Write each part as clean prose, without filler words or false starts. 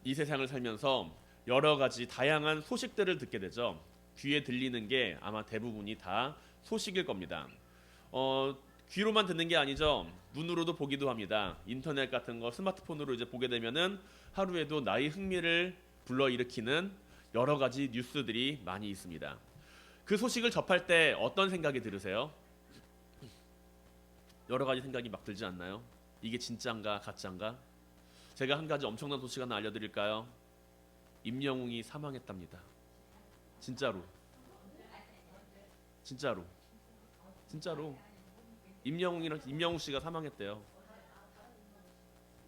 이 세상을 살면서 여러 가지 다양한 소식들을 듣게 되죠. 귀에 들리는 게 아마 대부분이 다 소식일 겁니다. 어, 귀로만 듣는 게 아니죠. 눈으로도 보기도 합니다. 인터넷 같은 거 스마트폰으로 이제 보게 되면은 하루에도 나의 흥미를 불러일으키는 여러 가지 뉴스들이 많이 있습니다. 그 소식을 접할 때 어떤 생각이 들으세요? 여러 가지 생각이 막 들지 않나요? 이게 진짜인가 가짜인가? 제가 한 가지 엄청난 소식 하나 알려드릴까요? 임영웅이 사망했답니다. 진짜로. 진짜로. 진짜로. 임영웅 씨가 사망했대요.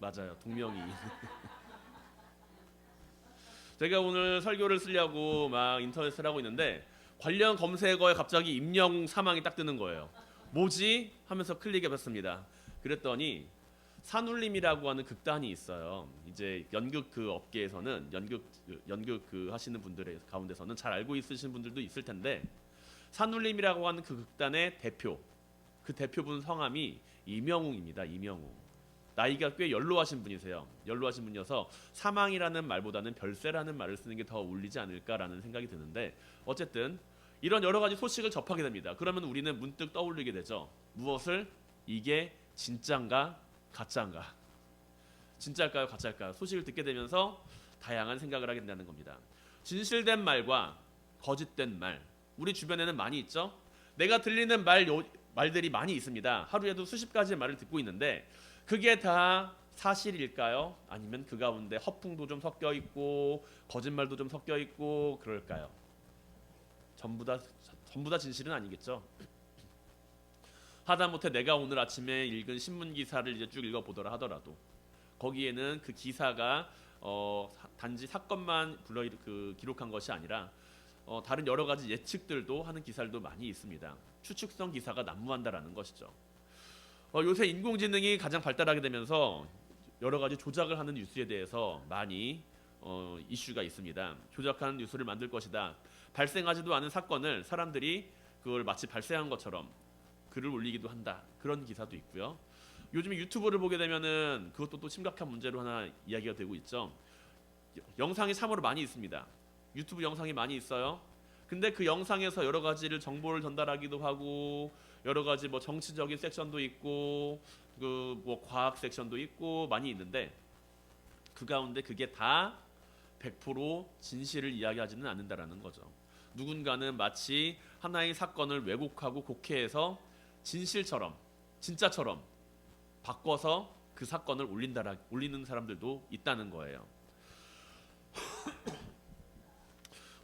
맞아요. 동명이. 제가 오늘 설교를 쓰려고 막 인터넷을 하고 있는데 관련 검색어에 갑자기 임영웅 사망이 딱 뜨는 거예요. 뭐지? 하면서 클릭해봤습니다. 그랬더니 산울림이라고 하는 극단이 있어요. 이제 연극 그 업계에서는 연극 그 하시는 분들의 가운데서는 잘 알고 있으신 분들도 있을 텐데 산울림이라고 하는 그 극단의 대표, 그 대표분 성함이 임영웅입니다. 임영웅. 나이가 꽤 연로하신 분이세요. 연로하신 분이어서 사망이라는 말보다는 별세라는 말을 쓰는 게 더 어울리지 않을까라는 생각이 드는데 어쨌든 이런 여러 가지 소식을 접하게 됩니다. 그러면 우리는 문득 떠올리게 되죠. 무엇을? 이게 진짠가 가짜인가? 진짜일까요 가짜일까요? 소식을 듣게 되면서 다양한 생각을 하게 된다는 겁니다. 진실된 말과 거짓된 말 우리 주변에는 많이 있죠. 내가 들리는 말들이 많이 있습니다. 하루에도 수십 가지의 말을 듣고 있는데 그게 다 사실일까요? 아니면 그 가운데 허풍도 좀 섞여 있고 거짓말도 좀 섞여 있고 그럴까요? 전부 다 진실은 아니겠죠. 하다못해 내가 오늘 아침에 읽은 신문 기사를 이제 쭉 읽어보더라 하더라도 거기에는 그 기사가 단지 사건만 기록한 것이 아니라 다른 여러 가지 예측들도 하는 기사들도 많이 있습니다. 추측성 기사가 난무한다라는 것이죠. 요새 인공지능이 가장 발달하게 되면서 여러 가지 조작을 하는 뉴스에 대해서 많이 이슈가 있습니다. 조작하는 뉴스를 만들 것이다. 발생하지도 않은 사건을 사람들이 그걸 마치 발생한 것처럼 글을 올리기도 한다. 그런 기사도 있고요. 요즘 유튜브를 보게 되면은 그것도 또 심각한 문제로 하나 이야기가 되고 있죠. 영상이 참으로 많이 있습니다. 유튜브 영상이 많이 있어요. 근데 그 영상에서 여러 가지를 정보를 전달하기도 하고 여러 가지 뭐 정치적인 섹션도 있고 그 뭐 과학 섹션도 있고 많이 있는데 그 가운데 그게 다 100% 진실을 이야기하지는 않는다라는 거죠. 누군가는 마치 하나의 사건을 왜곡하고 곡해해서 진실처럼 진짜처럼 바꿔서 그 사건을 올리는 사람들도 있다는 거예요.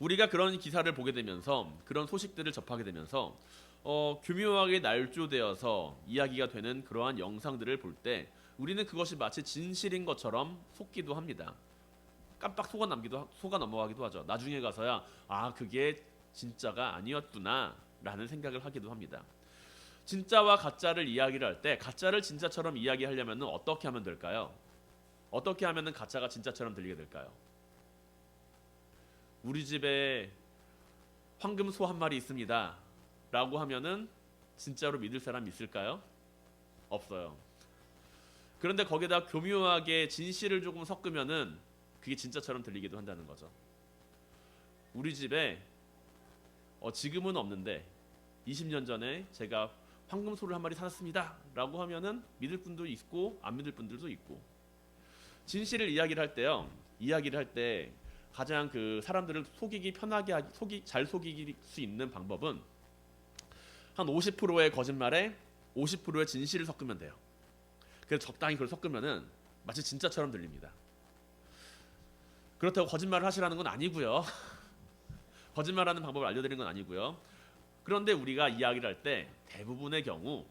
우리가 그런 기사를 보게 되면서 그런 소식들을 접하게 되면서 교묘하게 날조되어서 이야기가 되는 그러한 영상들을 볼 때 우리는 그것이 마치 진실인 것처럼 속기도 합니다. 깜빡 속아 넘어가기도 하죠. 나중에 가서야 그게 진짜가 아니었구나 라는 생각을 하기도 합니다. 진짜와 가짜를 이야기를 할 때 가짜를 진짜처럼 이야기하려면 어떻게 하면 될까요? 어떻게 하면 가짜가 진짜처럼 들리게 될까요? 우리 집에 황금소 한 마리 있습니다 라고 하면은 진짜로 믿을 사람 있을까요? 없어요. 그런데 거기다 교묘하게 진실을 조금 섞으면은 그게 진짜처럼 들리기도 한다는 거죠. 우리 집에 지금은 없는데 20년 전에 제가 황금소를 한 마리 사놨습니다 라고 하면은 믿을 분도 있고 안 믿을 분들도 있고 진실을 이야기를 할 때요. 이야기를 할 때 가장 그 사람들을 잘 속이기 수 있는 방법은 한 50%의 거짓말에 50%의 진실을 섞으면 돼요. 그래서 적당히 그걸 섞으면은 마치 진짜처럼 들립니다. 그렇다고 거짓말을 하시라는 건 아니고요. 거짓말하는 방법을 알려드리는 건 아니고요. 그런데 우리가 이야기를 할 때 대부분의 경우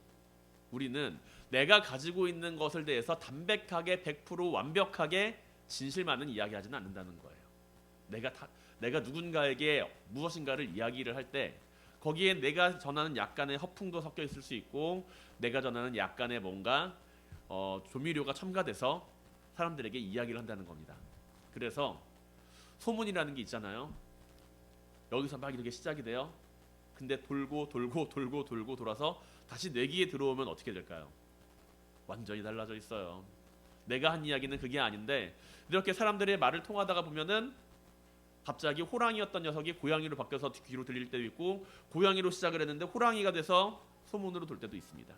우리는 내가 가지고 있는 것을 대해서 담백하게 100% 완벽하게 진실만은 이야기하지는 않는다는 거예요. 내가 누군가에게 무엇인가를 이야기를 할 때 거기에 내가 전하는 약간의 허풍도 섞여 있을 수 있고 내가 전하는 약간의 뭔가 조미료가 첨가돼서 사람들에게 이야기를 한다는 겁니다. 그래서 소문이라는 게 있잖아요. 여기서 막 이렇게 시작이 돼요. 근데 돌고 돌아서 다시 내 귀에 들어오면 어떻게 될까요? 완전히 달라져 있어요. 내가 한 이야기는 그게 아닌데 이렇게 사람들의 말을 통하다가 보면은 갑자기 호랑이였던 녀석이 고양이로 바뀌어서 귀로 들릴 때도 있고 고양이로 시작을 했는데 호랑이가 돼서 소문으로 돌 때도 있습니다.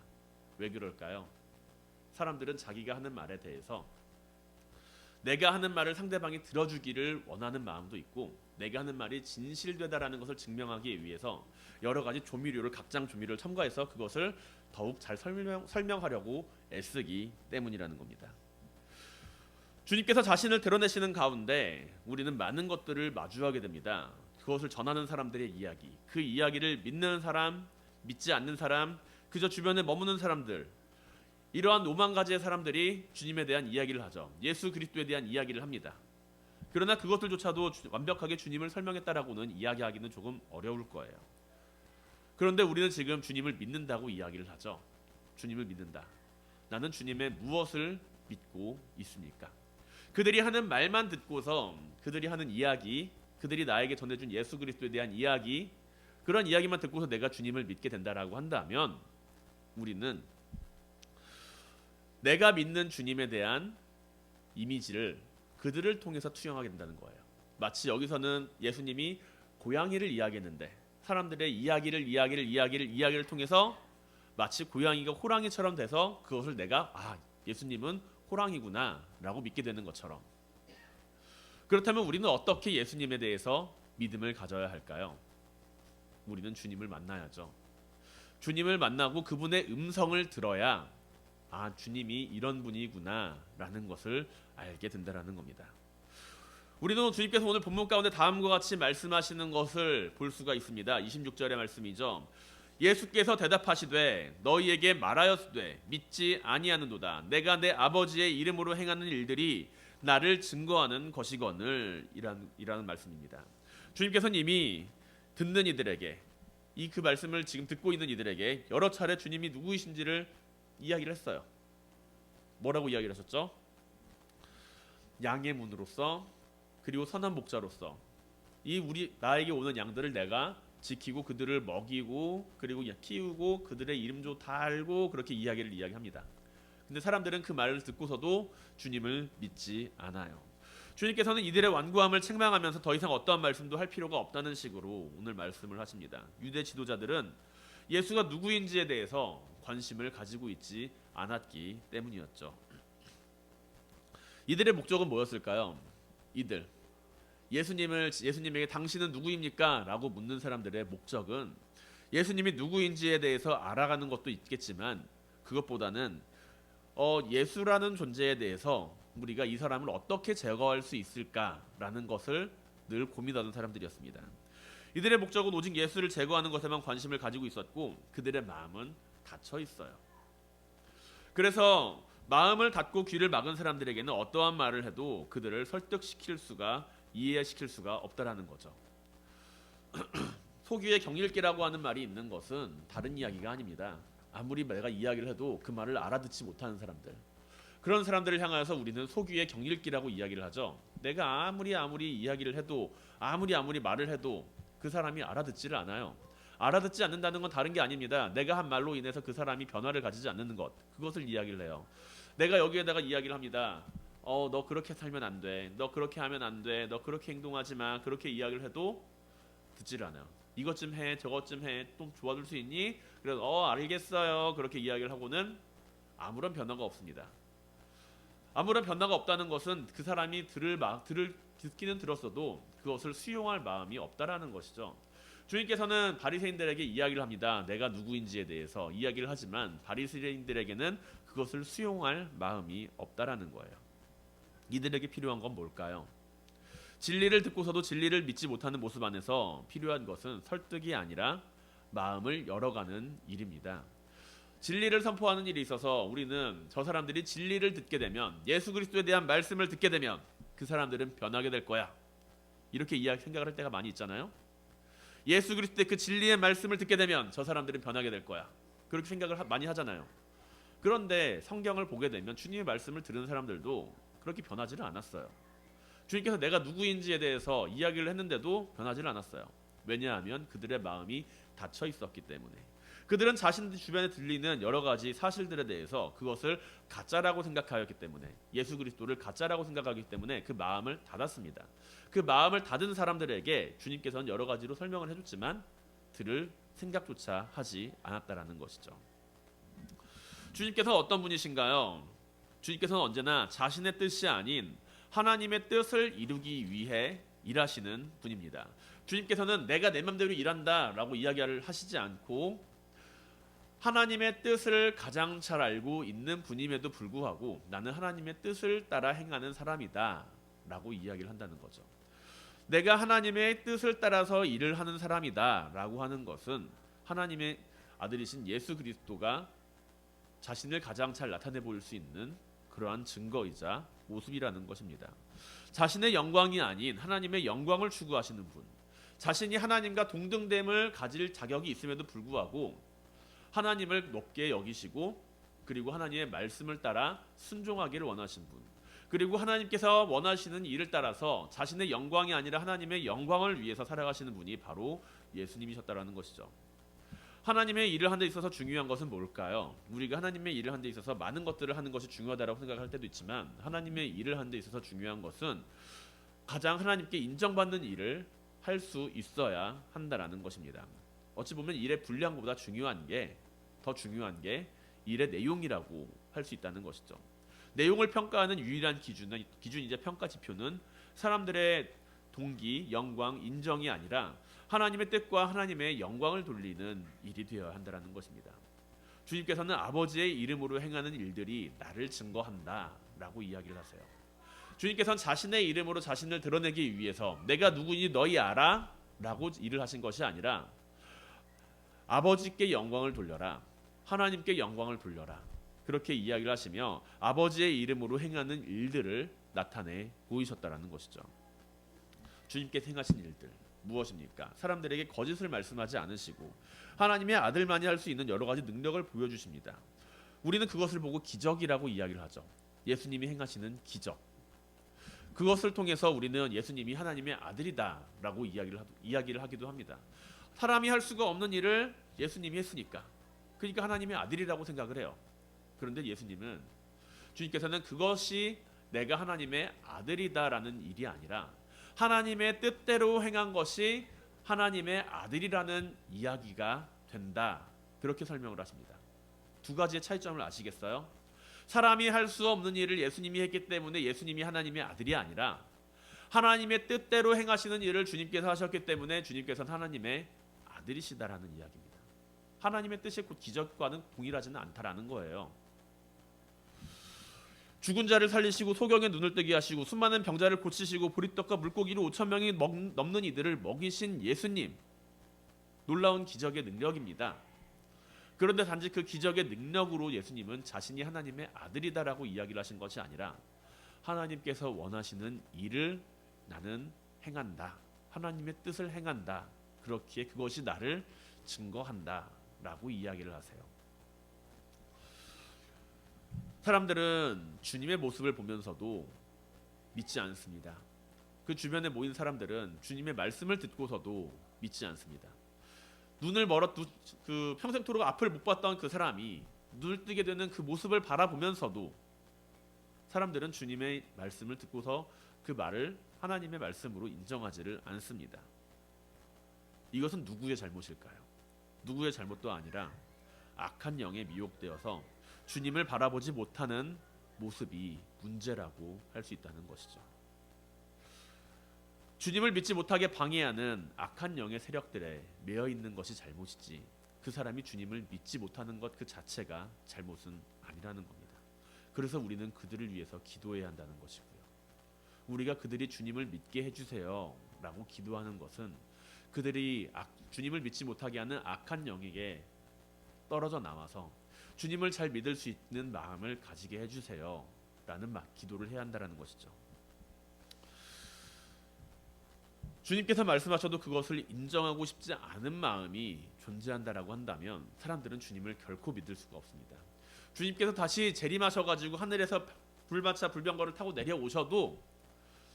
왜 그럴까요? 사람들은 자기가 하는 말에 대해서 내가 하는 말을 상대방이 들어주기를 원하는 마음도 있고 내가 하는 말이 진실되다라는 것을 증명하기 위해서 여러 가지 조미료를 각장 조미료를 첨가해서 그것을 더욱 잘 설명하려고 애쓰기 때문이라는 겁니다. 주님께서 자신을 드러내시는 가운데 우리는 많은 것들을 마주하게 됩니다. 그것을 전하는 사람들의 이야기, 그 이야기를 믿는 사람, 믿지 않는 사람, 그저 주변에 머무는 사람들, 이러한 5만 가지의 사람들이 주님에 대한 이야기를 하죠. 예수 그리스도에 대한 이야기를 합니다. 그러나 그것들조차도 완벽하게 주님을 설명했다라고는 이야기하기는 조금 어려울 거예요. 그런데 우리는 지금 주님을 믿는다고 이야기를 하죠. 주님을 믿는다. 나는 주님의 무엇을 믿고 있습니까? 그들이 하는 말만 듣고서 그들이 하는 이야기, 그들이 나에게 전해준 예수 그리스도에 대한 이야기, 그런 이야기만 듣고서 내가 주님을 믿게 된다라고 한다면 우리는 내가 믿는 주님에 대한 이미지를 그들을 통해서 투영하게 된다는 거예요. 마치 여기서는 예수님이 고양이를 이야기했는데 사람들의 이야기를 통해서 마치 고양이가 호랑이처럼 돼서 그것을 내가 예수님은 호랑이구나 라고 믿게 되는 것처럼. 그렇다면 우리는 어떻게 예수님에 대해서 믿음을 가져야 할까요? 우리는 주님을 만나야죠. 주님을 만나고 그분의 음성을 들어야 주님이 이런 분이구나 라는 것을 알게 된다라는 겁니다. 우리는 주님께서 오늘 본문 가운데 다음과 같이 말씀하시는 것을 볼 수가 있습니다. 26절의 말씀이죠. 예수께서 대답하시되 너희에게 말하였으되 믿지 아니하는도다. 내가 내 아버지의 이름으로 행하는 일들이 나를 증거하는 것이거늘 이라는 말씀입니다. 주님께서는 이미 듣는 이들에게 그 말씀을 지금 듣고 있는 이들에게 여러 차례 주님이 누구이신지를 이야기를 했어요. 뭐라고 이야기를 하셨죠? 양의 문으로서 그리고 선한 목자로서 나에게 오는 양들을 내가 지키고 그들을 먹이고 그리고 키우고 그들의 이름도 다 알고 그렇게 이야기합니다. 근데 사람들은 그 말을 듣고서도 주님을 믿지 않아요. 주님께서는 이들의 완고함을 책망하면서 더 이상 어떠한 말씀도 할 필요가 없다는 식으로 오늘 말씀을 하십니다. 유대 지도자들은 예수가 누구인지에 대해서 관심을 가지고 있지 않았기 때문이었죠. 이들의 목적은 뭐였을까요? 예수님에게 당신은 누구입니까? 라고 묻는 사람들의 목적은 예수님이 누구인지에 대해서 알아가는 것도 있겠지만 그것보다는 예수라는 존재에 대해서 우리가 이 사람을 어떻게 제거할 수 있을까라는 것을 늘 고민하던 사람들이었습니다. 이들의 목적은 오직 예수를 제거하는 것에만 관심을 가지고 있었고 그들의 마음은 닫혀 있어요. 그래서 마음을 닫고 귀를 막은 사람들에게는 어떠한 말을 해도 그들을 이해시킬 수가 없다라는 거죠. 소귀의 경읽기라고 하는 말이 있는 것은 다른 이야기가 아닙니다. 아무리 내가 이야기를 해도 그 말을 알아듣지 못하는 사람들, 그런 사람들을 향하여서 우리는 소귀의 경읽기라고 이야기를 하죠. 내가 아무리 이야기를 해도 아무리 말을 해도 그 사람이 알아듣지를 않아요. 알아듣지 않는다는 건 다른 게 아닙니다. 내가 한 말로 인해서 그 사람이 변화를 가지지 않는 것, 그것을 이야기를 해요. 내가 여기에다가 이야기를 합니다. 너 그렇게 살면 안 돼. 너 그렇게 하면 안 돼. 너 그렇게 행동하지 마. 그렇게 이야기를 해도 듣지를 않아요. 이것 좀 해, 저것 좀 해. 좀 도와줄 수 있니? 그래서 알겠어요. 그렇게 이야기를 하고는 아무런 변화가 없습니다. 아무런 변화가 없다는 것은 그 사람이 듣기는 들었어도 그것을 수용할 마음이 없다라는 것이죠. 주님께서는 바리새인들에게 이야기를 합니다. 내가 누구인지에 대해서 이야기를 하지만 바리새인들에게는 그것을 수용할 마음이 없다라는 거예요. 이들에게 필요한 건 뭘까요? 진리를 듣고서도 진리를 믿지 못하는 모습 안에서 필요한 것은 설득이 아니라 마음을 열어가는 일입니다. 진리를 선포하는 일이 있어서 우리는 저 사람들이 진리를 듣게 되면, 예수 그리스도에 대한 말씀을 듣게 되면 그 사람들은 변하게 될 거야, 이렇게 생각을 할 때가 많이 있잖아요. 예수 그리스도의 그 진리의 말씀을 듣게 되면 저 사람들은 변하게 될 거야, 그렇게 생각을 많이 하잖아요. 그런데 성경을 보게 되면 주님의 말씀을 들은 사람들도 그렇게 변하지를 않았어요. 주님께서 내가 누구인지에 대해서 이야기를 했는데도 변하지를 않았어요. 왜냐하면 그들의 마음이 닫혀 있었기 때문에. 그들은 자신들 주변에 들리는 여러 가지 사실들에 대해서 그것을 가짜라고 생각하였기 때문에, 예수 그리스도를 가짜라고 생각하기 때문에 그 마음을 닫았습니다. 그 마음을 닫은 사람들에게 주님께서는 여러 가지로 설명을 해줬지만 들을 생각조차 하지 않았다라는 것이죠. 주님께서 어떤 분이신가요? 주님께서는 언제나 자신의 뜻이 아닌 하나님의 뜻을 이루기 위해 일하시는 분입니다. 주님께서는 내가 내 맘대로 일한다라고 이야기를 하시지 않고 하나님의 뜻을 가장 잘 알고 있는 분임에도 불구하고 나는 하나님의 뜻을 따라 행하는 사람이다 라고 이야기를 한다는 거죠. 내가 하나님의 뜻을 따라서 일을 하는 사람이다 라고 하는 것은 하나님의 아들이신 예수 그리스도가 자신을 가장 잘 나타내 보일 수 있는 그러한 증거이자 모습이라는 것입니다. 자신의 영광이 아닌 하나님의 영광을 추구하시는 분, 자신이 하나님과 동등됨을 가질 자격이 있음에도 불구하고 하나님을 높게 여기시고 그리고 하나님의 말씀을 따라 순종하기를 원하신 분, 그리고 하나님께서 원하시는 일을 따라서 자신의 영광이 아니라 하나님의 영광을 위해서 살아가시는 분이 바로 예수님이셨다라는 것이죠. 하나님의 일을 하는 데 있어서 중요한 것은 뭘까요? 우리가 하나님의 일을 하는 데 있어서 많은 것들을 하는 것이 중요하다고 생각할 때도 있지만 하나님의 일을 하는 데 있어서 중요한 것은 가장 하나님께 인정받는 일을 할 수 있어야 한다라는 것입니다. 어찌 보면 일의 분량보다 더 중요한 게 일의 내용이라고 할 수 있다는 것이죠. 내용을 평가하는 유일한 기준이자 평가 지표는 사람들의 동기, 영광, 인정이 아니라 하나님의 뜻과 하나님의 영광을 돌리는 일이 되어야 한다는 것입니다. 주님께서는 아버지의 이름으로 행하는 일들이 나를 증거한다라고 이야기를 하세요. 주님께서는 자신의 이름으로 자신을 드러내기 위해서 내가 누구니 너희 알아? 라고 일을 하신 것이 아니라 아버지께 영광을 돌려라, 하나님께 영광을 돌려라, 그렇게 이야기를 하시며 아버지의 이름으로 행하는 일들을 나타내 보이셨다라는 것이죠. 주님께서 행하신 일들 무엇입니까? 사람들에게 거짓을 말씀하지 않으시고 하나님의 아들만이 할 수 있는 여러 가지 능력을 보여주십니다. 우리는 그것을 보고 기적이라고 이야기를 하죠. 예수님이 행하시는 기적. 그것을 통해서 우리는 예수님이 하나님의 아들이다라고 이야기를 하기도 합니다. 사람이 할 수가 없는 일을 예수님이 했으니까, 그러니까 하나님의 아들이라고 생각을 해요. 그런데 주님께서는 그것이 내가 하나님의 아들이다라는 일이 아니라 하나님의 뜻대로 행한 것이 하나님의 아들이라는 이야기가 된다, 그렇게 설명을 하십니다. 두 가지의 차이점을 아시겠어요? 사람이 할 수 없는 일을 예수님이 했기 때문에 예수님이 하나님의 아들이 아니라 하나님의 뜻대로 행하시는 일을 주님께서 하셨기 때문에 주님께서는 하나님의 아들이시다라는 이야기입니다. 하나님의 뜻이 곧 기적과는 동일하지는 않다라는 거예요. 죽은 자를 살리시고 소경의 눈을 뜨게 하시고 수많은 병자를 고치시고 보리떡과 물고기로 5,000명이 넘는 이들을 먹이신 예수님, 놀라운 기적의 능력입니다. 그런데 단지 그 기적의 능력으로 예수님은 자신이 하나님의 아들이다라고 이야기를 하신 것이 아니라 하나님께서 원하시는 일을 나는 행한다, 하나님의 뜻을 행한다, 그렇기에 그것이 나를 증거한다라고 이야기를 하세요. 사람들은 주님의 모습을 보면서도 믿지 않습니다. 그 주변에 모인 사람들은 주님의 말씀을 듣고서도 믿지 않습니다. 평생토록 앞을 못 봤던 그 사람이 눈을 뜨게 되는 그 모습을 바라보면서도 사람들은 주님의 말씀을 듣고서 그 말을 하나님의 말씀으로 인정하지를 않습니다. 이것은 누구의 잘못일까요? 누구의 잘못도 아니라 악한 영에 미혹되어서 주님을 바라보지 못하는 모습이 문제라고 할 수 있다는 것이죠. 주님을 믿지 못하게 방해하는 악한 영의 세력들에 매여 있는 것이 잘못이지 그 사람이 주님을 믿지 못하는 것 그 자체가 잘못은 아니라는 겁니다. 그래서 우리는 그들을 위해서 기도해야 한다는 것이고요. 우리가 그들이 주님을 믿게 해주세요 라고 기도하는 것은 그들이 주님을 믿지 못하게 하는 악한 영에게 떨어져 나와서 주님을 잘 믿을 수 있는 마음을 가지게 해주세요 라는 기도를 해야 한다는 것이죠. 주님께서 말씀하셔도 그것을 인정하고 싶지 않은 마음이 존재한다라고 한다면 사람들은 주님을 결코 믿을 수가 없습니다. 주님께서 다시 재림하셔가지고 하늘에서 불마차 불병거를 타고 내려오셔도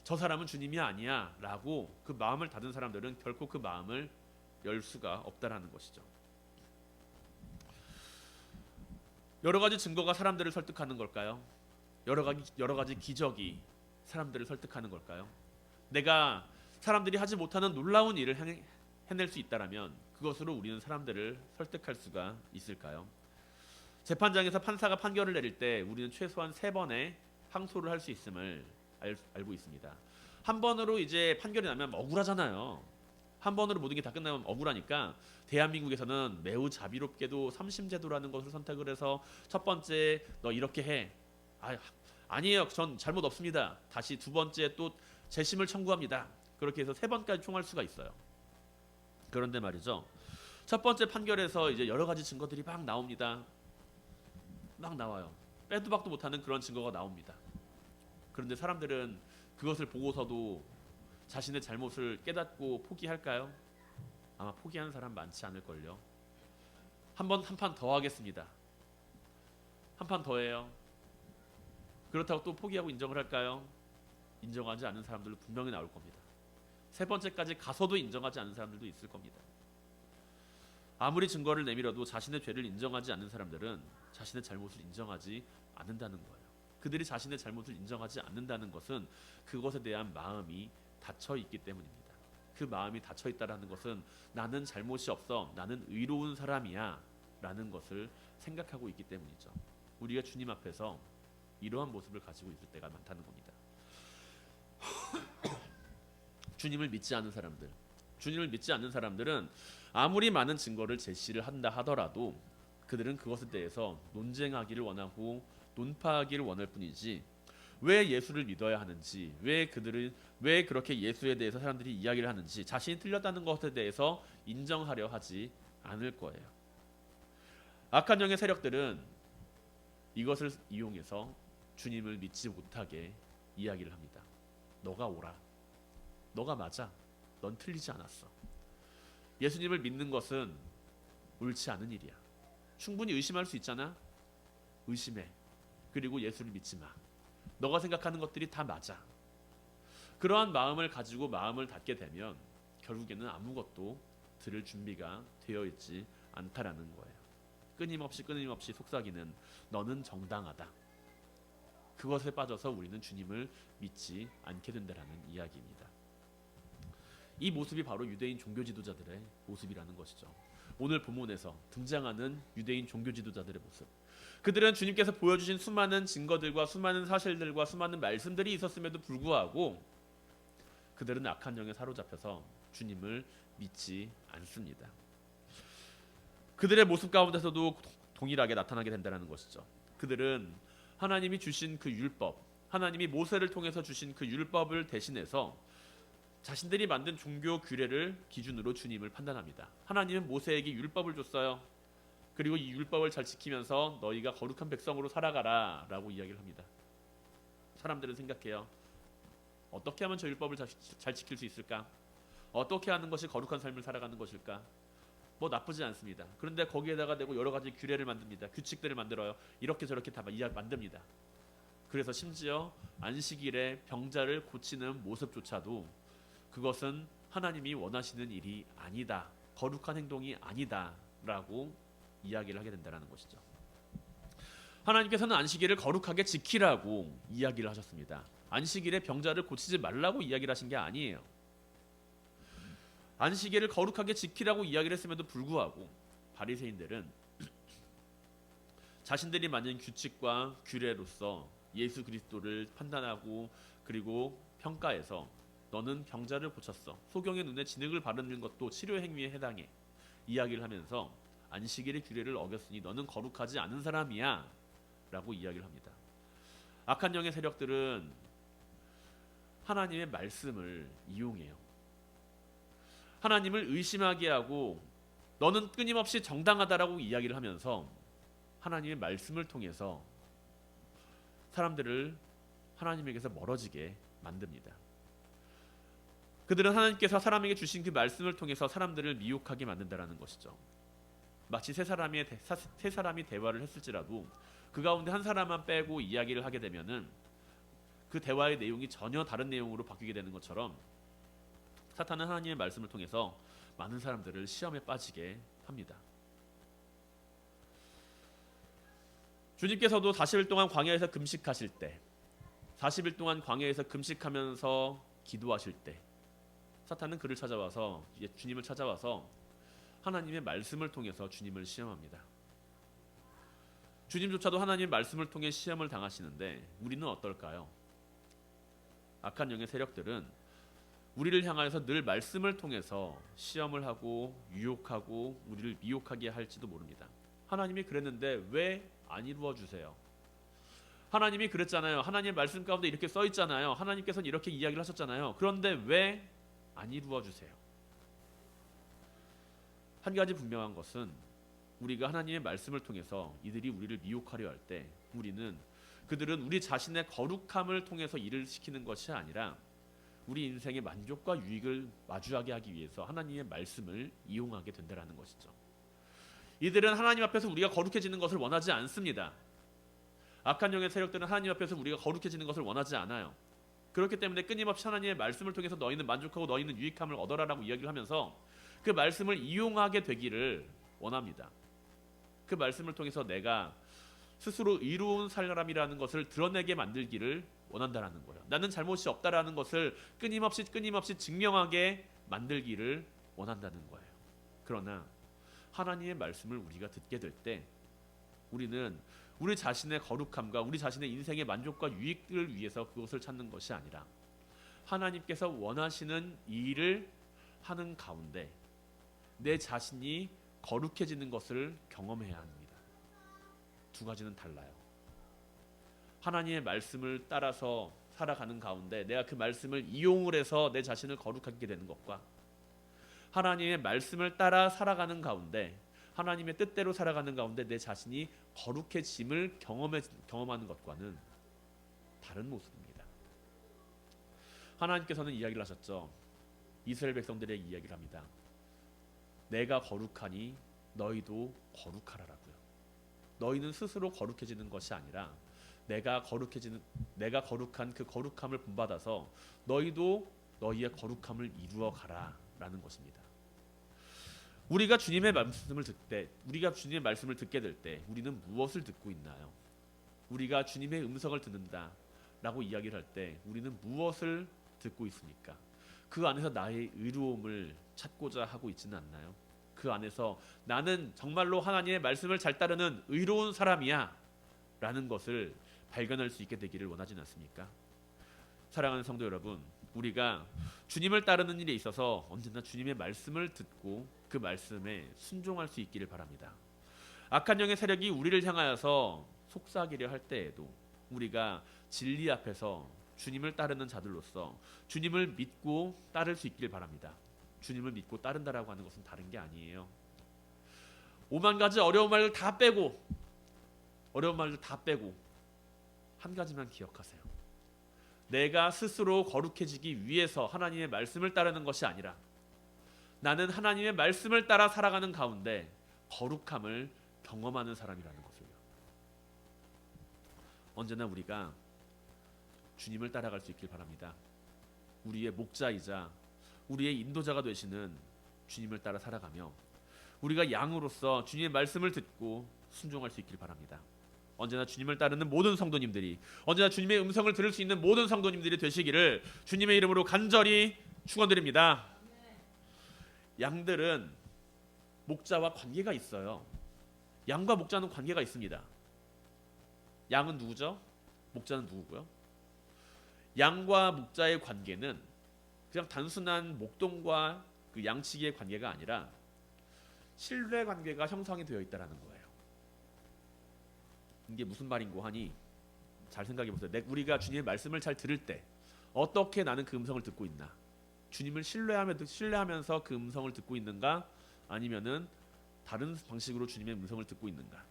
저 사람은 주님이 아니야 라고 그 마음을 닫은 사람들은 결코 그 마음을 열 수가 없다라는 것이죠. 여러 가지 증거가 사람들을 설득하는 걸까요? 여러 가지 기적이 사람들을 설득하는 걸까요? 내가 사람들이 하지 못하는 놀라운 일을 해낼 수 있다라면 그것으로 우리는 사람들을 설득할 수가 있을까요? 재판장에서 판사가 판결을 내릴 때 우리는 최소한 3번의 항소를 할 수 있음을 알고 있습니다. 한 번으로 이제 판결이 나면 억울하잖아요. 한 번으로 모든 게 다 끝나면 억울하니까 대한민국에서는 매우 자비롭게도 3심 제도라는 것을 선택을 해서 첫 번째 너 이렇게 해. 아니에요. 전 잘못 없습니다. 다시 두 번째 또 재심을 청구합니다. 그렇게 해서 3번까지 총할 수가 있어요. 그런데 말이죠. 첫 번째 판결에서 이제 여러 가지 증거들이 막 나옵니다. 막 나와요. 빼도 박도 못하는 그런 증거가 나옵니다. 그런데 사람들은 그것을 보고서도 자신의 잘못을 깨닫고 포기할까요? 아마 포기하는 사람 많지 않을걸요. 한 판 더 하겠습니다. 한 판 더 해요. 그렇다고 또 포기하고 인정을 할까요? 인정하지 않는 사람들도 분명히 나올 겁니다. 3번째까지 가서도 인정하지 않는 사람들도 있을 겁니다. 아무리 증거를 내밀어도 자신의 죄를 인정하지 않는 사람들은 자신의 잘못을 인정하지 않는다는 거예요. 그들이 자신의 잘못을 인정하지 않는다는 것은 그것에 대한 마음이 닫혀 있기 때문입니다. 그 마음이 닫혀 있다라는 것은 나는 잘못이 없어, 나는 의로운 사람이야 라는 것을 생각하고 있기 때문이죠. 우리가 주님 앞에서 이러한 모습을 가지고 있을 때가 많다는 겁니다. 주님을 믿지 않는 사람들은 아무리 많은 증거를 제시를 한다 하더라도 그들은 그것에 대해서 논쟁하기를 원하고 논파하기를 원할 뿐이지 왜 예수를 믿어야 하는지, 왜 그렇게 예수에 대해서 사람들이 이야기를 하는지, 자신이 틀렸다는 것에 대해서 인정하려 하지 않을 거예요. 악한 영의 세력들은 이것을 이용해서 주님을 믿지 못하게 이야기를 합니다. 너가 오라. 너가 맞아. 넌 틀리지 않았어. 예수님을 믿는 것은 옳지 않은 일이야. 충분히 의심할 수 있잖아. 의심해. 그리고 예수를 믿지 마. 너가 생각하는 것들이 다 맞아. 그러한 마음을 가지고 마음을 닫게 되면 결국에는 아무것도 들을 준비가 되어 있지 않다라는 거예요. 끊임없이 속삭이는 너는 정당하다. 그것에 빠져서 우리는 주님을 믿지 않게 된다라는 이야기입니다. 이 모습이 바로 유대인 종교 지도자들의 모습이라는 것이죠. 오늘 본문에서 등장하는 유대인 종교 지도자들의 모습. 그들은 주님께서 보여주신 수많은 증거들과 수많은 사실들과 수많은 말씀들이 있었음에도 불구하고 그들은 악한 영에 사로잡혀서 주님을 믿지 않습니다. 그들의 모습 가운데서도 동일하게 나타나게 된다는 것이죠. 그들은 하나님이 주신 그 율법, 하나님이 모세를 통해서 주신 그 율법을 대신해서 자신들이 만든 종교 규례를 기준으로 주님을 판단합니다. 하나님은 모세에게 율법을 줬어요. 그리고 이 율법을 잘 지키면서 너희가 거룩한 백성으로 살아가라 라고 이야기를 합니다. 사람들은 생각해요. 어떻게 하면 저 율법을 잘 지킬 수 있을까? 어떻게 하는 것이 거룩한 삶을 살아가는 것일까? 뭐 나쁘지 않습니다. 그런데 거기에다가 대고 여러 가지 규례를 만듭니다. 규칙들을 만들어요. 이렇게 저렇게 다 만듭니다. 그래서 심지어 안식일에 병자를 고치는 모습조차도 그것은 하나님이 원하시는 일이 아니다. 거룩한 행동이 아니다 라고 이야기를 하게 된다는 것이죠. 하나님께서는 안식일을 거룩하게 지키라고 이야기를 하셨습니다. 안식일에 병자를 고치지 말라고 이야기를 하신 게 아니에요. 안식일을 거룩하게 지키라고 이야기를 했음에도 불구하고 바리새인들은 자신들이 만든 규칙과 규례로서 예수 그리스도를 판단하고 그리고 평가해서 너는 병자를 고쳤어. 소경의 눈에 진흙을 바르는 것도 치료 행위에 해당해. 이야기를 하면서 안식일의 규례를 어겼으니 너는 거룩하지 않은 사람이야 라고 이야기를 합니다. 악한 영의 세력들은 하나님의 말씀을 이용해요. 하나님을 의심하게 하고 너는 끊임없이 정당하다라고 이야기를 하면서 하나님의 말씀을 통해서 사람들을 하나님에게서 멀어지게 만듭니다. 그들은 하나님께서 사람에게 주신 그 말씀을 통해서 사람들을 미혹하게 만든다라는 것이죠. 마치 세 사람이 대화를 했을지라도 그 가운데 한 사람만 빼고 이야기를 하게 되면은 그 대화의 내용이 전혀 다른 내용으로 바뀌게 되는 것처럼 사탄은 하나님의 말씀을 통해서 많은 사람들을 시험에 빠지게 합니다. 주님께서도 40일 동안 광야에서 금식하실 때, 40일 동안 광야에서 금식하면서 기도하실 때, 사탄은 그를 찾아와서, 주님을 찾아와서 하나님의 말씀을 통해서 주님을 시험합니다. 주님조차도 하나님의 말씀을 통해 시험을 당하시는데 우리는 어떨까요? 악한 영의 세력들은 우리를 향하여서 늘 말씀을 통해서 시험을 하고 유혹하고 우리를 미혹하게 할지도 모릅니다. 하나님이 그랬는데 왜 안 이루어 주세요? 하나님이 그랬잖아요. 하나님의 말씀 가운데 이렇게 써 있잖아요. 하나님께서는 이렇게 이야기를 하셨잖아요. 그런데 왜 안 이루어 주세요? 한 가지 분명한 것은 우리가 하나님의 말씀을 통해서 이들이 우리를 미혹하려 할 때 그들은 우리 자신의 거룩함을 통해서 일을 시키는 것이 아니라 우리 인생의 만족과 유익을 마주하게 하기 위해서 하나님의 말씀을 이용하게 된다는 것이죠. 이들은 하나님 앞에서 우리가 거룩해지는 것을 원하지 않습니다. 악한 영의 세력들은 하나님 앞에서 우리가 거룩해지는 것을 원하지 않아요. 그렇기 때문에 끊임없이 하나님의 말씀을 통해서 너희는 만족하고 너희는 유익함을 얻어라라고 이야기를 하면서 그 말씀을 이용하게 되기를 원합니다. 그 말씀을 통해서 내가 스스로 의로운 사람이라는 것을 드러내게 만들기를 원한다라는 거예요. 나는 잘못이 없다라는 것을 끊임없이 증명하게 만들기를 원한다는 거예요. 그러나 하나님의 말씀을 우리가 듣게 될 때 우리는 우리 자신의 거룩함과 우리 자신의 인생의 만족과 유익을 위해서 그것을 찾는 것이 아니라 하나님께서 원하시는 일을 하는 가운데 내 자신이 거룩해지는 것을 경험해야 합니다. 두 가지는 달라요. 하나님의 말씀을 따라서 살아가는 가운데 내가 그 말씀을 이용을 해서 내 자신을 거룩하게 되는 것과 하나님의 말씀을 따라 살아가는 가운데 하나님의 뜻대로 살아가는 가운데 내 자신이 거룩해짐을 경험하는 것과는 다른 모습입니다. 하나님께서는 이야기를 하셨죠. 이스라엘 백성들에게 이야기를 합니다. 내가 거룩하니 너희도 거룩하라라고요. 너희는 스스로 거룩해지는 것이 아니라 내가 거룩한 그 거룩함을 본받아서 너희도 너희의 거룩함을 이루어 가라라는 것입니다. 우리가 주님의 말씀을 듣게 될 때 우리는 무엇을 듣고 있나요? 우리가 주님의 음성을 듣는다라고 이야기를 할 때 우리는 무엇을 듣고 있습니까? 그 안에서 나의 의로움을 찾고자 하고 있지는 않나요? 그 안에서 나는 정말로 하나님의 말씀을 잘 따르는 의로운 사람이야 라는 것을 발견할 수 있게 되기를 원하지는 않습니까? 사랑하는 성도 여러분, 우리가 주님을 따르는 일에 있어서 언제나 주님의 말씀을 듣고 그 말씀에 순종할 수 있기를 바랍니다. 악한 영의 세력이 우리를 향하여서 속삭이려 할 때에도 우리가 진리 앞에서 주님을 따르는 자들로서 주님을 믿고 따를 수 있기를 바랍니다. 주님을 믿고 따른다라고 하는 것은 다른 게 아니에요. 오만 가지 어려운 말들 다 빼고 한 가지만 기억하세요. 내가 스스로 거룩해지기 위해서 하나님의 말씀을 따르는 것이 아니라 나는 하나님의 말씀을 따라 살아가는 가운데 거룩함을 경험하는 사람이라는 것을요. 언제나 우리가 주님을 따라갈 수 있길 바랍니다. 우리의 목자이자 우리의 인도자가 되시는 주님을 따라 살아가며 우리가 양으로서 주님의 말씀을 듣고 순종할 수 있길 바랍니다. 언제나 주님을 따르는 모든 성도님들이, 언제나 주님의 음성을 들을 수 있는 모든 성도님들이 되시기를 주님의 이름으로 간절히 축원드립니다. 양들은 목자와 관계가 있어요. 양과 목자는 관계가 있습니다. 양은 누구죠? 목자는 누구고요? 양과 목자의 관계는 그냥 단순한 목동과 그 양치기의 관계가 아니라 신뢰 관계가 형성이 되어 있다라는 거예요. 이게 무슨 말인고 하니 잘 생각해 보세요. 우리가 주님의 말씀을 잘 들을 때 어떻게 나는 그 음성을 듣고 있나? 주님을 신뢰하면서 그 음성을 듣고 있는가? 아니면은 다른 방식으로 주님의 음성을 듣고 있는가?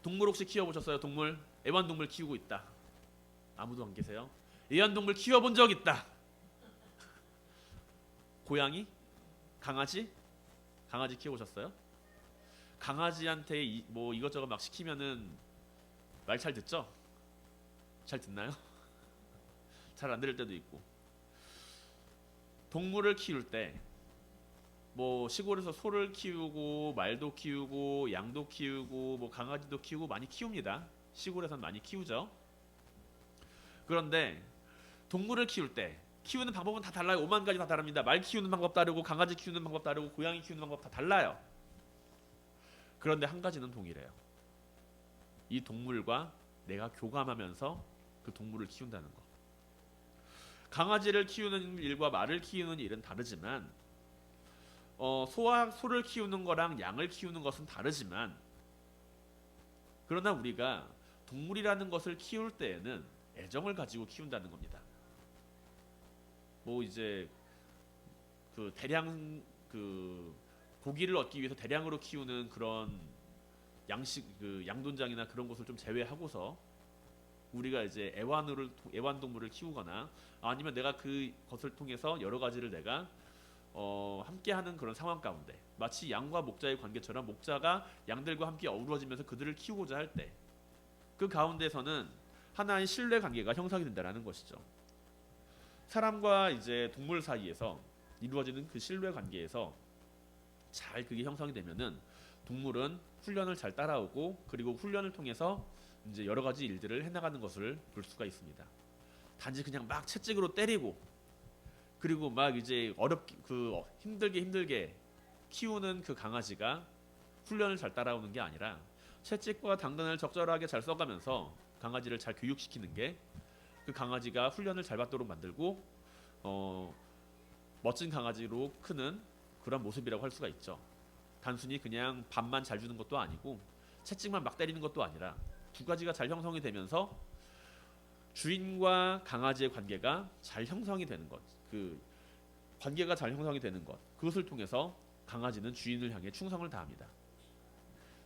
동물 혹시 키워보셨어요? 동물? 애완동물 키우고 있다. 아무도 안 계세요? 애완동물 키워본 적 있다. 고양이? 강아지 키워보셨어요? 강아지한테 뭐 이것저것 막 시키면은 말 잘 듣죠? 잘 듣나요? 잘 안 들을 때도 있고. 동물을 키울 때 뭐 시골에서 소를 키우고 말도 키우고 양도 키우고 뭐 강아지도 키우고 많이 키웁니다. 시골에서는 많이 키우죠. 그런데 동물을 키울 때 키우는 방법은 다 달라요. 5만 가지 다 다릅니다. 말 키우는 방법 다르고 강아지 키우는 방법 다르고 고양이 키우는 방법 다 달라요. 그런데 한 가지는 동일해요. 이 동물과 내가 교감하면서 그 동물을 키운다는 거. 강아지를 키우는 일과 말을 키우는 일은 다르지만 소를 키우는 거랑 양을 키우는 것은 다르지만 그러나 우리가 동물이라는 것을 키울 때에는 애정을 가지고 키운다는 겁니다. 뭐 이제 그 대량 그 고기를 얻기 위해서 대량으로 키우는 그런 양돈장이나 그런 것을 좀 제외하고서 우리가 이제 애완동물을 키우거나 아니면 내가 그것을 통해서 여러 가지를 내가 함께하는 그런 상황 가운데 마치 양과 목자의 관계처럼 목자가 양들과 함께 어우러지면서 그들을 키우고자 할 때 그 가운데서는 하나의 신뢰 관계가 형성이 된다는 것이죠. 사람과 이제 동물 사이에서 이루어지는 그 신뢰 관계에서 잘 그게 형성이 되면은 동물은 훈련을 잘 따라오고 그리고 훈련을 통해서 이제 여러 가지 일들을 해나가는 것을 볼 수가 있습니다. 단지 그냥 막 채찍으로 때리고 그리고 막 이제 힘들게 키우는 그 강아지가 훈련을 잘 따라오는 게 아니라 채찍과 당근을 적절하게 잘 써가면서 강아지를 잘 교육시키는 게 그 강아지가 훈련을 잘 받도록 만들고 멋진 강아지로 크는 그런 모습이라고 할 수가 있죠. 단순히 그냥 밥만 잘 주는 것도 아니고 채찍만 막 때리는 것도 아니라 두 가지가 잘 형성이 되면서 주인과 강아지의 관계가 잘 형성이 되는 것, 그 관계가 잘 형성이 되는 것, 그것을 통해서 강아지는 주인을 향해 충성을 다합니다.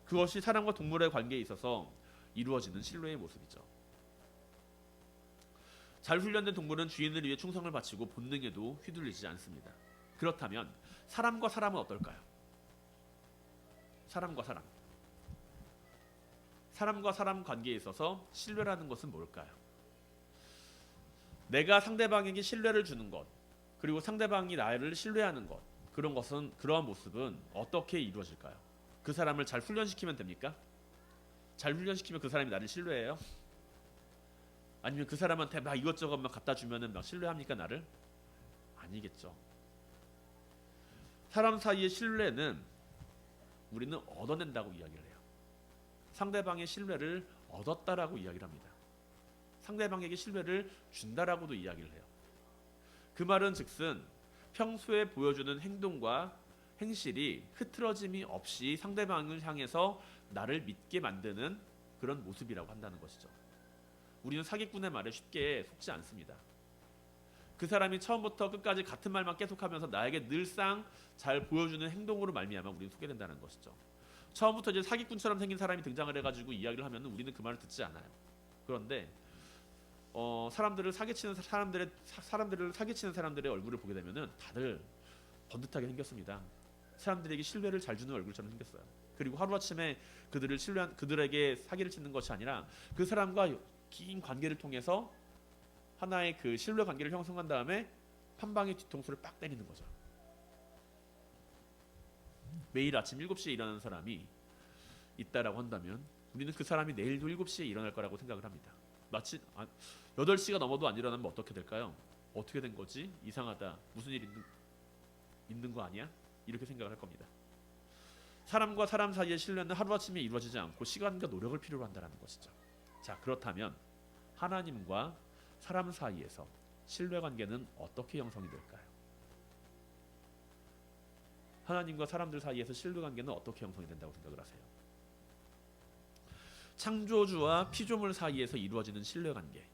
그것이 사람과 동물의 관계에 있어서 이루어지는 신뢰의 모습이죠. 잘 훈련된 동물은 주인을 위해 충성을 바치고 본능에도 휘둘리지 않습니다. 그렇다면 사람과 사람은 어떨까요? 사람과 사람 관계에 있어서 신뢰라는 것은 뭘까요? 내가 상대방에게 신뢰를 주는 것, 그리고 상대방이 나를 신뢰하는 것, 그러한 모습은 어떻게 이루어질까요? 그 사람을 잘 훈련시키면 됩니까? 잘 훈련시키면 그 사람이 나를 신뢰해요? 아니면 그 사람한테 막 이것저것 막 갖다 주면은 막 신뢰합니까 나를? 아니겠죠. 사람 사이의 신뢰는 우리는 얻어낸다고 이야기를 해요. 상대방의 신뢰를 얻었다라고 이야기를 합니다. 상대방에게 신뢰를 준다라고도 이야기를 해요. 그 말은 즉슨 평소에 보여주는 행동과 행실이 흐트러짐이 없이 상대방을 향해서 나를 믿게 만드는 그런 모습이라고 한다는 것이죠. 우리는 사기꾼의 말에 쉽게 속지 않습니다. 그 사람이 처음부터 끝까지 같은 말만 계속하면서 나에게 늘상 잘 보여주는 행동으로 말미암아 우리는 속게 된다는 것이죠. 처음부터 이제 사기꾼처럼 생긴 사람이 등장을 해가지고 이야기를 하면 우리는 그 말을 듣지 않아요. 그런데 사람들을 사기치는 사람들의 얼굴을 보게 되면은 다들 번듯하게 생겼습니다. 사람들에게 신뢰를 잘 주는 얼굴처럼 생겼어요. 그리고 하루아침에 그들에게 사기를 치는 것이 아니라 그 사람과 긴 관계를 통해서 하나의 그 신뢰 관계를 형성한 다음에 한 방에 뒤통수를 빡 때리는 거죠. 매일 아침 7시에 일어나는 사람이 있다라고 한다면 우리는 그 사람이 내일도 7시에 일어날 거라고 생각을 합니다. 마치 8시가 넘어도 안 일어나면 어떻게 될까요? 어떻게 된 거지? 이상하다. 무슨 일 있는 거 아니야? 이렇게 생각을 할 겁니다. 사람과 사람 사이의 신뢰는 하루아침에 이루어지지 않고 시간과 노력을 필요로 한다는 것이죠. 자, 그렇다면 하나님과 사람 사이에서 신뢰관계는 어떻게 형성이 될까요? 하나님과 사람들 사이에서 신뢰관계는 어떻게 형성이 된다고 생각을 하세요? 창조주와 피조물 사이에서 이루어지는 신뢰관계,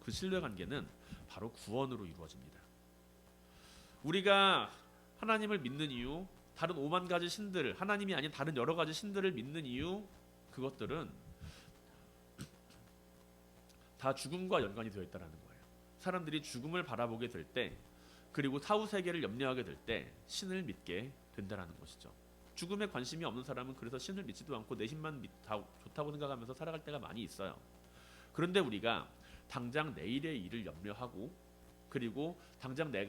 그 신뢰관계는 바로 구원으로 이루어집니다. 우리가 하나님을 믿는 이유, 다른 5만 가지 신들, 하나님이 아닌 다른 여러 가지 신들을 믿는 이유, 그것들은 다 죽음과 연관이 되어 있다는 거예요. 사람들이 죽음을 바라보게 될 때, 그리고 사후 세계를 염려하게 될 때 신을 믿게 된다는 것이죠. 죽음에 관심이 없는 사람은 그래서 신을 믿지도 않고 내 힘만 좋다고 생각하면서 살아갈 때가 많이 있어요. 그런데 우리가 당장 내일의 일을 염려하고 그리고 당장 내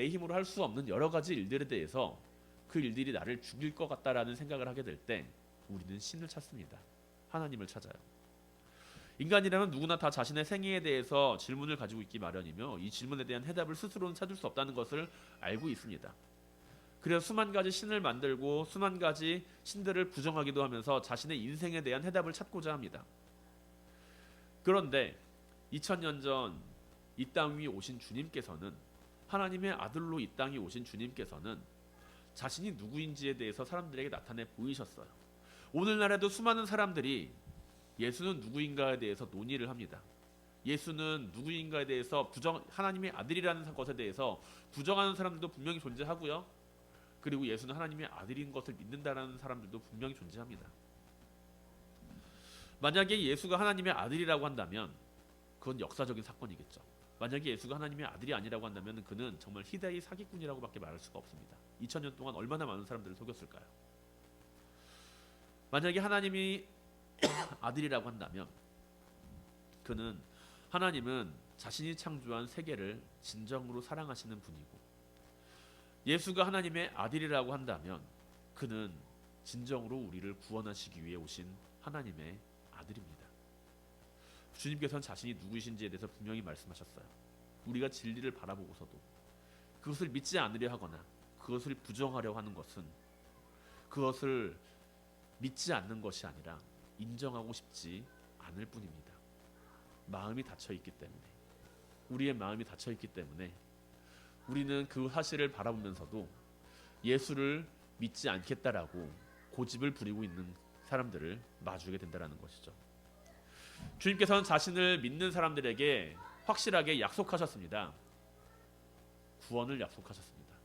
힘으로 할 수 없는 여러 가지 일들에 대해서 그 일들이 나를 죽일 것 같다라는 생각을 하게 될 때 우리는 신을 찾습니다. 하나님을 찾아요. 인간이라면 누구나 다 자신의 생애에 대해서 질문을 가지고 있기 마련이며 이 질문에 대한 해답을 스스로는 찾을 수 없다는 것을 알고 있습니다. 그래서 수만 가지 신을 만들고 수만 가지 신들을 부정하기도 하면서 자신의 인생에 대한 해답을 찾고자 합니다. 그런데 2000년 전 이 땅 위에 오신 주님께서는, 하나님의 아들로 이 땅에 오신 주님께서는 자신이 누구인지에 대해서 사람들에게 나타내 보이셨어요. 오늘날에도 수많은 사람들이 예수는 누구인가에 대해서 논의를 합니다. 예수는 누구인가에 대해서 하나님의 아들이라는 것에 대해서 부정하는 사람들도 분명히 존재하고요. 그리고 예수는 하나님의 아들인 것을 믿는다라는 사람들도 분명히 존재합니다. 만약에 예수가 하나님의 아들이라고 한다면 그건 역사적인 사건이겠죠. 만약에 예수가 하나님의 아들이 아니라고 한다면 그는 정말 희대의 사기꾼이라고밖에 말할 수가 없습니다. 2000년 동안 얼마나 많은 사람들을 속였을까요? 만약에 하나님이 아들이라고 한다면 하나님은 자신이 창조한 세계를 진정으로 사랑하시는 분이고, 예수가 하나님의 아들이라고 한다면 그는 진정으로 우리를 구원하시기 위해 오신 하나님의 아들입니다. 주님께서는 자신이 누구이신지에 대해서 분명히 말씀하셨어요. 우리가 진리를 바라보고서도 그것을 믿지 않으려 하거나 그것을 부정하려 하는 것은 그것을 믿지 않는 것이 아니라 인정하고 싶지 않을 뿐입니다. 마음이 닫혀있기 때문에, 우리의 마음이 닫혀있기 때문에 우리는 그 사실을 바라보면서도 예수를 믿지 않겠다라고 고집을 부리고 있는 사람들을 마주하게 된다는 것이죠. 주님께서는 자신을 믿는 사람들에게 확실하게 약속하셨습니다. 구원을 약속하셨습니다.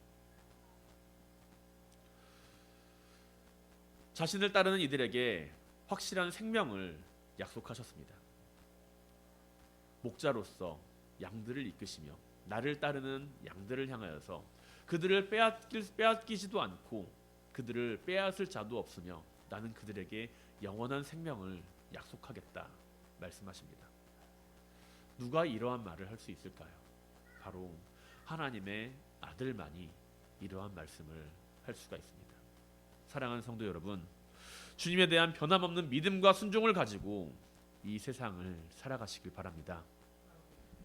자신을 따르는 이들에게 확실한 생명을 약속하셨습니다. 목자로서 양들을 이끄시며 나를 따르는 양들을 향하여서 그들을 빼앗기지도 않고 그들을 빼앗을 자도 없으며 나는 그들에게 영원한 생명을 약속하겠다 말씀하십니다. 누가 이러한 말을 할 수 있을까요? 바로 하나님의 아들만이 이러한 말씀을 할 수가 있습니다. 사랑하는 성도 여러분, 주님에 대한 변함없는 믿음과 순종을 가지고 이 세상을 살아가시길 바랍니다.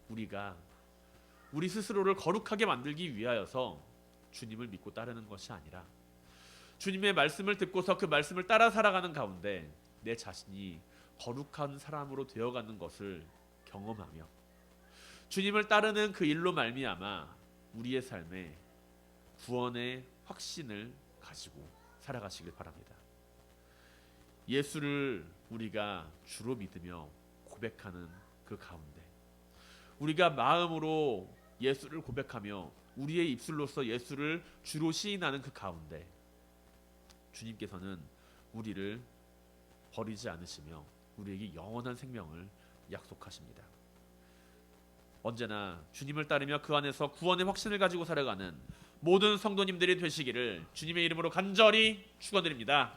우리가 우리 스스로를 거룩하게 만들기 위하여서 주님을 믿고 따르는 것이 아니라 주님의 말씀을 듣고서 그 말씀을 따라 살아가는 가운데 내 자신이 거룩한 사람으로 되어가는 것을 경험하며 주님을 따르는 그 일로 말미암아 우리의 삶에 구원의 확신을 가지고 살아가시길 바랍니다. 예수를 우리가 주로 믿으며 고백하는 그 가운데, 우리가 마음으로 예수를 고백하며 우리의 입술로서 예수를 주로 시인하는 그 가운데 주님께서는 우리를 버리지 않으시며 우리에게 영원한 생명을 약속하십니다. 언제나 주님을 따르며 그 안에서 구원의 확신을 가지고 살아가는 모든 성도님들이 되시기를 주님의 이름으로 간절히 축원드립니다.